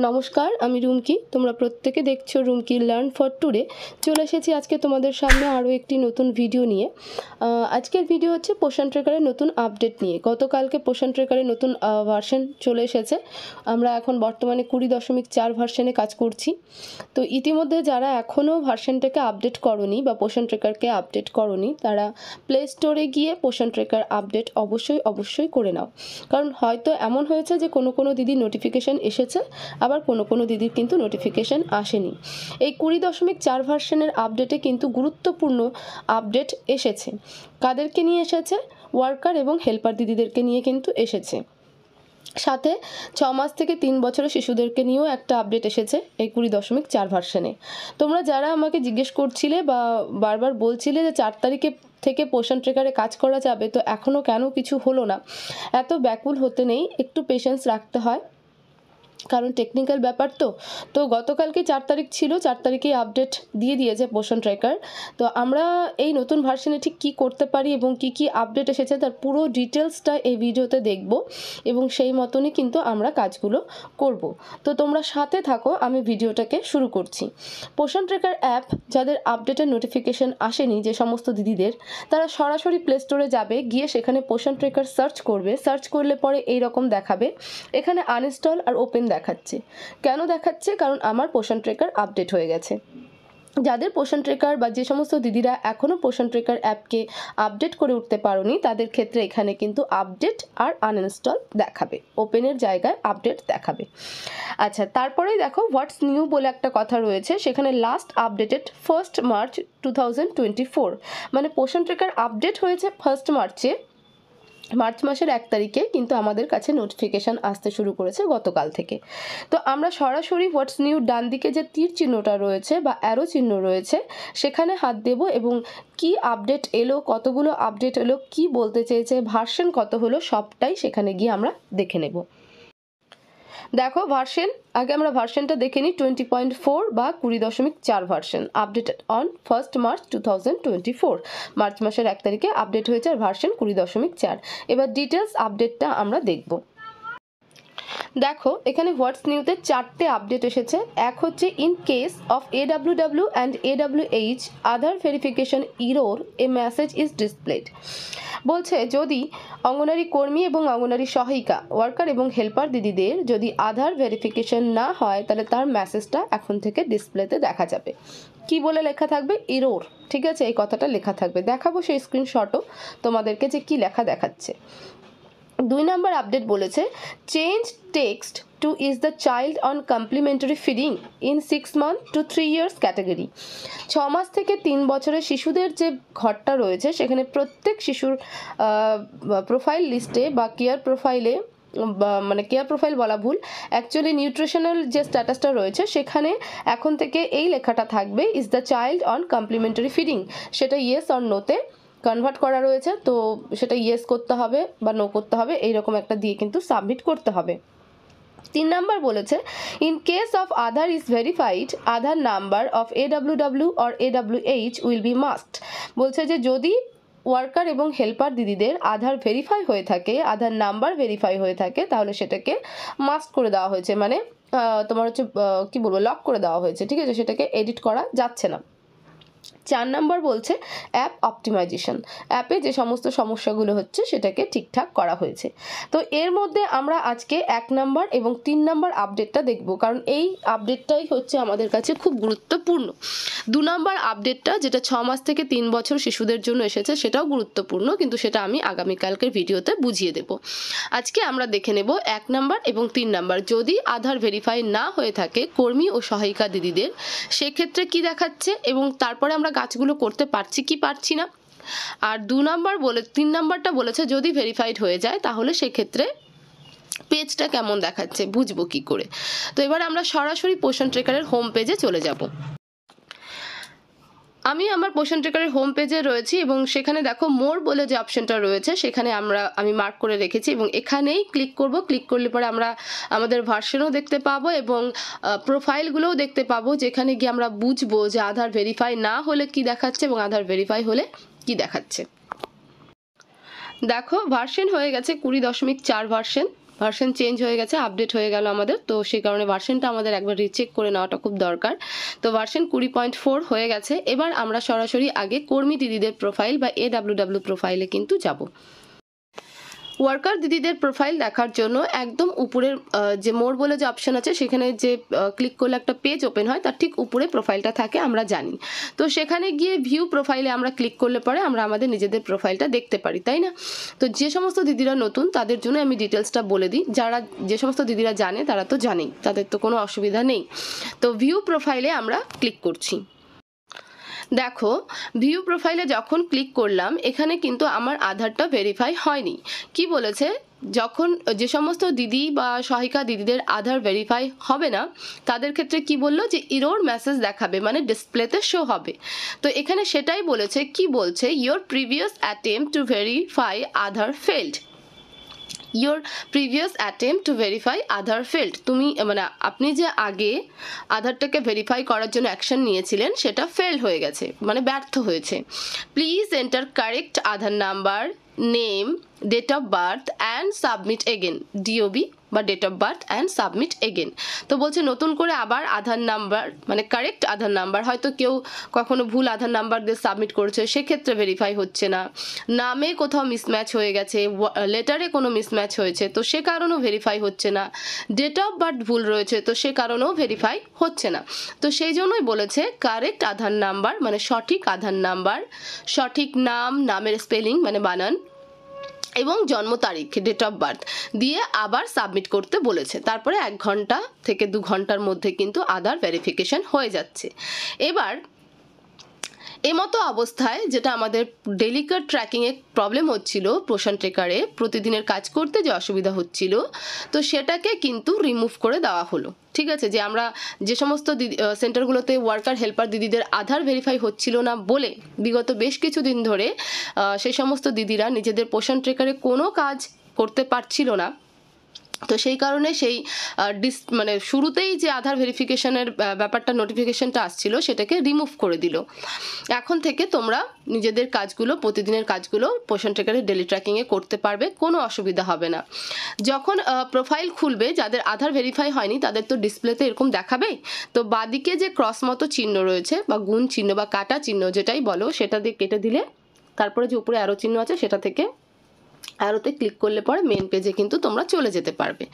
নমস্কার, আমি রুমকি। তোমরা প্রত্যেকে দেখছো রুমকি লার্ন ফর টুডে। চলে এসেছি আজকে তোমাদের সামনে আরও একটি নতুন ভিডিও নিয়ে। আজকের ভিডিও হচ্ছে পোষণ ট্রেকারের নতুন আপডেট নিয়ে। গতকালকে পোষণ ট্রেকারের নতুন ভার্সন চলে এসেছে। আমরা এখন বর্তমানে 20.4 ভার্সনে কাজ করছি। তো ইতিমধ্যে যারা এখনও ভার্সনটাকে আপডেট করনি বা পোষণ ট্রেকারকে আপডেট করনি, তারা প্লে স্টোরে গিয়ে পোষণ ট্রেকার আপডেট অবশ্যই করে নাও। কারণ হয়তো এমন হয়েছে যে কোনো দিদির নোটিফিকেশান এসেছে, আবার কোনো দিদির কিন্তু নোটিফিকেশান আসেনি। এই 20.4 ভার্সনের আপডেটে কিন্তু গুরুত্বপূর্ণ আপডেট এসেছে। কাদেরকে নিয়ে এসেছে? ওয়ার্কার এবং হেল্পার দিদিদেরকে নিয়ে কিন্তু এসেছে। সাথে 6 মাস থেকে 3 বছরের শিশুদেরকে নিয়েও একটা আপডেট এসেছে এই 20.4 ভার্সনে। তোমরা যারা আমাকে জিজ্ঞেস করছিলে বা বারবার বলছিলে যে 4 তারিখে থেকে পোষণ ট্রেকারে কাজ করা যাবে, তো এখনও কেন কিছু হলো না, এত ব্যাকুল হতে নেই, একটু পেশেন্স রাখতে হয়, কারণ টেকনিক্যাল ব্যাপার। তো গতকালকে 4 তারিখ ছিল, 4 তারিখেই আপডেট দিয়ে দিয়েছে পোষণ ট্রেকার। তো আমরা এই নতুন ভার্সনে ঠিক কী করতে পারি এবং কি আপডেট এসেছে তার পুরো ডিটেলসটা এই ভিডিওতে দেখব এবং সেই মতনই কিন্তু আমরা কাজগুলো করব। তো তোমরা সাথে থাকো, আমি ভিডিওটাকে শুরু করছি। পোষণ ট্রেকার অ্যাপ যাদের আপডেটের নোটিফিকেশান আসেনি, যে সমস্ত দিদিদের, তারা সরাসরি প্লে স্টোরে যাবে, গিয়ে সেখানে পোষণ ট্রেকার সার্চ করবে। সার্চ করলে পরে এই রকম দেখাবে, এখানে আনইনস্টল আর ওপেন দেখাচ্ছে। কেন দেখাচ্ছে? কারণ আমার পোষণ ট্রেকার আপডেট হয়ে গেছে। যাদের পোষণ ট্রেকার বা যে সমস্ত দিদিরা এখনও পোষণ ট্রেকার অ্যাপকে আপডেট করে উঠতে পারোনি, তাদের ক্ষেত্রে এখানে কিন্তু আপডেট আর আনইনস্টল দেখাবে, ওপেনের জায়গায় আপডেট দেখাবে। আচ্ছা, তারপরেই দেখো হোয়াটস নিউ বলে একটা কথা রয়েছে, সেখানে লাস্ট আপডেটেড 1 মার্চ 2024, মানে পোষণ ট্রেকার আপডেট হয়েছে 1 মার্চে, মার্চ মাসের 1 তারিখে কিন্তু আমাদের কাছে নোটিফিকেশান আসতে শুরু করেছে গতকাল থেকে। তো আমরা সরাসরি হোয়াটস নিউ ডান দিকে যে তীর চিহ্নটা রয়েছে বা অ্যারো চিহ্ন রয়েছে, সেখানে হাত দেব এবং কি আপডেট এলো, কতগুলো আপডেট এলো, কি বলতে চেয়েছে, ভার্সন কত হলো, সবটাই সেখানে গিয়ে আমরা দেখে নেব। দেখো ভার্সন, আগে আমরা ভার্সনটা দেখে নিই। 20.4 বা 20.4 version, updated on 1 March 2024, March মাসের 1 তারিখে আপডেট হয়েছে আর ভার্সন 20.4। এবার ডিটেলস আপডেটটা আমরা দেখব। দেখো এখানে হোয়াটস নিউতে 4টে আপডেট এসেছে। এক হচ্ছে in case of AWW and AWH Aadhaar verification error A message is displayed. বলছে যদি অঙ্গনারী কর্মী এবং অঙ্গনারী সহায়িকা, ওয়ার্কার এবং হেল্পার দিদিদের যদি আধার ভেরিফিকেশন না হয়, তাহলে তার মেসেজটা এখন থেকে ডিসপ্লেতে দেখা যাবে। কি বলে লেখা থাকবে? ইরোর। ঠিক আছে, এই কথাটা লেখা থাকবে। দেখাবো সেই স্ক্রিনশটও তোমাদেরকে যে কি লেখা দেখাচ্ছে। 2 নম্বর আপডেট বলেছে change text two is the child on complementary feeding in 6 month to 3 years category. 6 মাস থেকে 3 বছরের শিশুদের যে ঘরটা রয়েছে, সেখানে প্রত্যেক শিশুর প্রোফাইল লিস্টে বা কেয়ার প্রোফাইলে, মানে কেয়ার প্রোফাইল বলা ভুল, অ্যাকচুয়ালি নিউট্রিশনাল যে স্ট্যাটাসটা রয়েছে, সেখানে এখন থেকে এই লেখাটা থাকবে, is the child on complementary feeding. সেটা ইয়েস অর নোতে কনভার্ট করা রয়েছে, তো সেটা ইয়েস করতে হবে বা নো করতে হবে, এইরকম একটা দিয়ে কিন্তু সাবমিট করতে হবে। 3 নম্বর বলেছে in case of Aadhaar is verified, Aadhaar number of AWW or AWH will be must. বলছে যে যদি ওয়ার্কার এবং হেল্পার দিদিদের আধার ভেরিফাই হয়ে থাকে, আধার নাম্বার ভেরিফাই হয়ে থাকে, তাহলে সেটাকে মাস্ট করে দেওয়া হয়েছে, মানে তোমার হচ্ছে কি বলবো, লক করে দেওয়া হয়েছে। ঠিক আছে, সেটাকে এডিট করা যাচ্ছে না। 4 নম্বর বলছে অ্যাপ অপটিমাইজেশন, অ্যাপে যে সমস্ত সমস্যাগুলো হচ্ছে সেটাকে ঠিকঠাক করা হয়েছে। তো এর মধ্যে আমরা আজকে 1 নম্বর এবং 3 নম্বর আপডেটটা দেখব, কারণ এই আপডেটটাই হচ্ছে আমাদের কাছে খুব গুরুত্বপূর্ণ। 2 নম্বর আপডেটটা, যেটা 6 মাস থেকে 3 বছর শিশুদের জন্য এসেছে, সেটাও গুরুত্বপূর্ণ, কিন্তু সেটা আমি আগামীকালকের ভিডিওতে বুঝিয়ে দেব। আজকে আমরা দেখে নেব 1 নম্বর এবং 3 নম্বর। যদি আধার ভেরিফাই না হয়ে থাকে কর্মী ও সহায়িকা দিদিদের, সেক্ষেত্রে কি দেখাচ্ছে এবং তারপরে আমরা কাজগুলো করতে পারছি কি পারছি না। আর 3 নম্বরটা বলেছে যদি ভেরিফাইড হয়ে যায়, তাহলে সেক্ষেত্রে পেজটা কেমন দেখাচ্ছে, বুঝবো কি করে। তো এবার আমরা সরাসরি পোষণ ট্রেকারের হোম পেজে চলে যাব। আমি আমার পোষণ ট্রেকারের হোম পেজে রয়েছি এবং সেখানে দেখো মোর বলে যে অপশনটা রয়েছে সেখানে আমি মার্ক করে রেখেছি এবং এখানেই ক্লিক করব। ক্লিক করলে পরে আমরা আমাদের ভার্সনও দেখতে পাবো এবং প্রোফাইলগুলোও দেখতে পাবো, যেখানে গিয়ে আমরা বুঝবো যে আধার ভেরিফাই না হলে কি দেখাচ্ছে এবং আধার ভেরিফাই হলে কি দেখাচ্ছে। দেখো ভার্সন হয়ে গেছে 20.4 ভার্সন চেঞ্জ হয়ে গেছে, আপডেট হয়ে গেল আমাদের। তো সেই কারণে ভার্সনটা আমাদের একবার রিচেক করে নেওয়াটা খুব দরকার। তো ভার্সন 20.4 হয়ে গেছে। এবার আমরা সরাসরি আগে কর্মী দিদিদের প্রোফাইল বা AWW প্রোফাইলে কিন্তু যাব। ওয়ার্কার দিদিদের প্রোফাইল দেখার জন্য একদম উপরের যে মোর বলে যে অপশন আছে সেখানে যে ক্লিক করলে একটা পেজ ওপেন হয়, তার ঠিক উপরে প্রোফাইলটা থাকে আমরা জানি। তো সেখানে গিয়ে ভিউ প্রোফাইলে আমরা ক্লিক করলে পরে আমরা আমাদের নিজেদের প্রোফাইলটা দেখতে পারি, তাই না? তো যে সমস্ত দিদিরা নতুন তাদের জন্য আমি ডিটেলসটা বলে দিই। যে সমস্ত দিদিরা জানে তারা তো জানেই, তাদের তো কোনো অসুবিধা নেই। তো ভিউ প্রোফাইলে আমরা ক্লিক করছি। দেখো ভিউ প্রোফাইলে যখন ক্লিক করলাম এখানে কিন্তু আমার আধারটা ভেরিফাই হয়নি। কি বলেছে, যখন যে সমস্ত দিদি বা সহায়িকা দিদিদের আধার ভেরিফাই হবে না তাদের ক্ষেত্রে কি বললো যে এরর মেসেজ দেখাবে, মানে ডিসপ্লেতে শো হবে। তো এখানে সেটাই বলেছে। কি বলছে, your previous attempt to verify Aadhaar failed. Your previous attempt to verify Aadhaar failed, তুমি মানে আপনি যে আগে আধারটাকে ভেরিফাই করার জন্য অ্যাকশন নিয়েছিলেন সেটা ফেল্ড হয়ে গেছে, মানে ব্যর্থ হয়েছে। Please enter correct Aadhaar number, name, date of birth and submit again, DOB বা date of birth and submit again. তো বলছে নতুন করে আবার আধার নাম্বার, মানে কারেক্ট আধার নাম্বার, হয়তো কেউ কখনো ভুল আধার নাম্বার দিয়ে সাবমিট করেছে সেক্ষেত্রে ভেরিফাই হচ্ছে না, নামে কোথাও মিসম্যাচ হয়ে গেছে, লেটারে কোনো মিসম্যাচ হয়েছে তো সে কারণেও ভেরিফাই হচ্ছে না, ডেট অফ বার্থ ভুল রয়েছে তো সে কারণেও ভেরিফাই হচ্ছে না। তো সেই জন্যই বলেছে কারেক্ট আধার নাম্বার, মানে সঠিক আধার নাম্বার, সঠিক নাম, নামের স্পেলিং মানে বানান এবং জন্ম তারিখ, ডেট অফ বার্থ দিয়ে আবার সাবমিট করতে বলেছে। তারপরে 1 ঘন্টা থেকে 2 ঘন্টার মধ্যে কিন্তু আধার ভেরিফিকেশন হয়ে যাচ্ছে। এবার এমতো অবস্থায় যেটা আমাদের ডেলিকেট ট্র্যাকিংয়ে প্রবলেম হচ্ছিল, পোষণ ট্রেকারে প্রতিদিনের কাজ করতে যে অসুবিধা হচ্ছিল, তো সেটাকে কিন্তু রিমুভ করে দেওয়া হলো। ঠিক আছে, যে আমরা যে সমস্ত সেন্টারগুলোতে ওয়ার্কার হেল্পার দিদিদের আধার ভেরিফাই হচ্ছিল না বলে বিগত বেশ কিছুদিন ধরে সেই সমস্ত দিদিরা নিজেদের পোষণ ট্রেকারে কোনো কাজ করতে পারছিল না। তো সেই কারণে সেই মানে শুরুতেই যে আধার ভেরিফিকেশনের ব্যাপারটা নোটিফিকেশনটা আসছিল সেটাকে রিমুভ করে দিল। এখন থেকে তোমরা নিজেদের কাজগুলো, প্রতিদিনের কাজগুলো পোষণ ট্রেকারে ডেলি ট্র্যাকিংয়ে করতে পারবে, কোনো অসুবিধা হবে না। যখন প্রোফাইল খুলবে যাদের আধার ভেরিফাই হয়নি তাদের তো ডিসপ্লেতে এরকম দেখাবে। তো বাদিকে যে ক্রস মতো চিহ্ন রয়েছে বা গুণ চিহ্ন বা কাটা চিহ্ন যেটাই বলো, সেটা দিয়ে কেটে দিলে তারপরে যে উপরে অ্যারো চিহ্ন আছে সেটা থেকে অ্যারোতে ক্লিক করলে পরে মেন পেজে কিন্তু তোমরা চলে যেতে পারবে।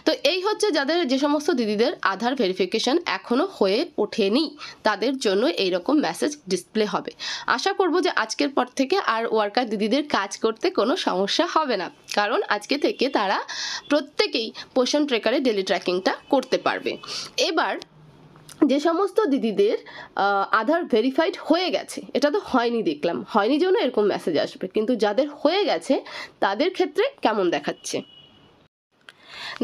তো এই হচ্ছে যাদের যে সমস্ত দিদিদের আধার ভেরিফিকেশন এখনো হয়ে ওঠেনি তাদের জন্য এইরকম মেসেজ ডিসপ্লে হবে। আশা করব যে আজকের পর থেকে আর ওয়ার্কার দিদিদের কাজ করতে কোনো সমস্যা হবে না, কারণ আজকে থেকে তারা প্রত্যেকেই পোষণ ট্রেকারে ডেলি ট্র্যাকিংটা করতে পারবে। এবার যে সমস্ত দিদিদের আধার ভেরিফাইড হয়ে গেছে, এটা তো হয়নি দেখলাম, হয়নি জন্য এরকম মেসেজ আসবে, কিন্তু যাদের হয়ে গেছে তাদের ক্ষেত্রে কেমন দেখাচ্ছে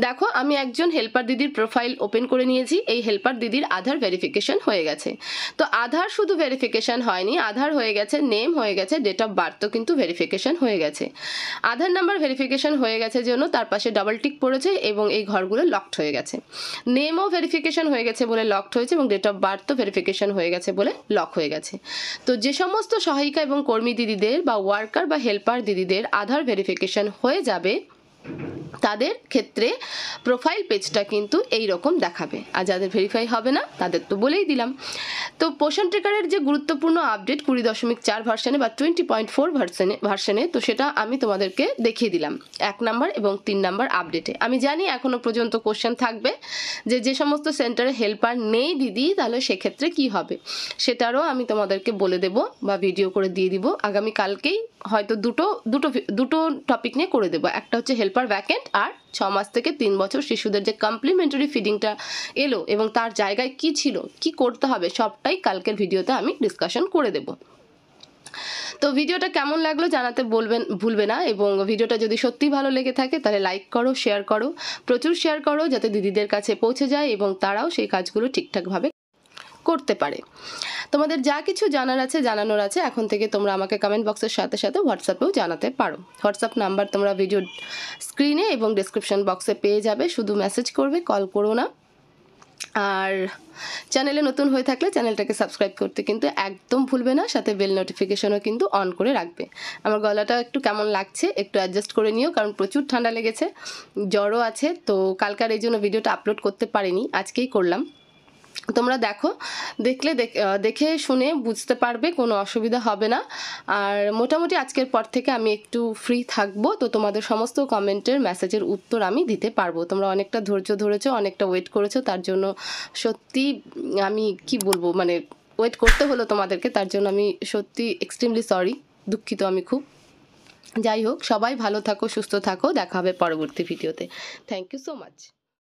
দেখো। আমি একজন হেল্পার দিদির প্রোফাইল ওপেন করে নিয়েছি। এই হেল্পার দিদির আধার ভেরিফিকেশন হয়ে গেছে। তো আধার শুধু ভেরিফিকেশন হয়নি, আধার হয়ে গেছে, নেম হয়ে গেছে, ডেট অফ বার্থও কিন্তু ভেরিফিকেশন হয়ে গেছে। আধার নাম্বার ভেরিফিকেশন হয়ে গেছে জন্য তার পাশে ডাবল টিক পড়েছে এবং এই ঘরগুলো লকড হয়ে গেছে। নেমও ভেরিফিকেশন হয়ে গেছে বলে লকড হয়েছে এবং ডেট অফ বার্থও ভেরিফিকেশন হয়ে গেছে বলে লক হয়ে গেছে। তো যে সমস্ত সহায়িকা এবং কর্মী দিদিদের বা ওয়ার্কার বা হেল্পার দিদিদের আধার ভেরিফিকেশন হয়ে যাবে তাদের ক্ষেত্রে প্রোফাইল পেজটা কিন্তু এই রকম দেখাবে, আর যাদের ভেরিফাই হবে না তাদের তো বলেই দিলাম। তো পোষণ ট্রেকারের যে গুরুত্বপূর্ণ আপডেট 20.4 ভার্সনে বা 20.4 ভার্সনে, তো সেটা আমি তোমাদেরকে দেখিয়ে দিলাম 1 নাম্বার এবং 3 নাম্বার আপডেটে। আমি জানি এখনো পর্যন্ত কোশ্চেন থাকবে যে সমস্ত সেন্টারে হেল্পার নেই দিদি তাহলে সেক্ষেত্রে কি হবে, সেটারও আমি তোমাদেরকে বলে দেব বা ভিডিও করে দিয়ে দিব। আগামী কালকেই হয়তো দুটো টপিক নিয়ে করে দেবো। একটা হচ্ছে হেল্পার ভ্যাকেন্ট, আর 6 মাস থেকে 3 বছর শিশুদের যে কমপ্লিমেন্টারি ফিডিংটা এলো এবং তার জায়গায় কি ছিল, কি করতে হবে, সবটাই কালকের ভিডিওতে আমি ডিসকাশন করে দেব। তো ভিডিওটা কেমন লাগলো জানাতে ভুলবে না, এবং ভিডিওটা যদি সত্যি ভালো লেগে থাকে তাহলে লাইক করো, শেয়ার করো, প্রচুর শেয়ার করো যাতে দিদিদের কাছে পৌঁছে যায় এবং তারাও সেই কাজগুলো ঠিকঠাকভাবে করতে পারে। তোমাদের যা কিছু জানার আছে জানানোর আছে এখন থেকে তোমরা আমাকে কমেন্ট বক্সের সাথে সাথে হোয়াটসঅ্যাপেও জানাতে পারো। হোয়াটসঅ্যাপ নাম্বার তোমরা ভিডিও স্ক্রিনে এবং ডেসক্রিপশন বক্সে পেয়ে যাবে, শুধু মেসেজ করবে, কল করো না। আর চ্যানেলে নতুন হয়ে থাকলে চ্যানেলটাকে সাবস্ক্রাইব করতে কিন্তু একদম ভুলবে না, সাথে বেল নোটিফিকেশনও কিন্তু অন করে রাখবে। আমার গলাটা একটু কেমন লাগছে একটু অ্যাডজাস্ট করে নিও, কারণ প্রচুর ঠান্ডা লেগেছে, জ্বরও আছে, তো কালকার এই জন্য ভিডিওটা আপলোড করতে পারিনি, আজকেই করলাম। তোমরা দেখে শুনে বুঝতে পারবে, কোনো অসুবিধা হবে না। আর মোটামুটি আজকের পর থেকে আমি একটু ফ্রি থাকবো, তো তোমাদের সমস্ত কমেন্টের মেসেজের উত্তর আমি দিতে পারবো। তোমরা অনেকটা ধৈর্য ধরেছো, অনেকটা ওয়েট করেছো, তার জন্য সত্যি আমি কি বলবো, মানে ওয়েট করতে হলো তোমাদেরকে, তার জন্য আমি সত্যি এক্সট্রিমলি সরি, দুঃখিত আমি খুব। যাই হোক, সবাই ভালো থাকো, সুস্থ থাকো, দেখা হবে পরবর্তী ভিডিওতে। Thank you so much.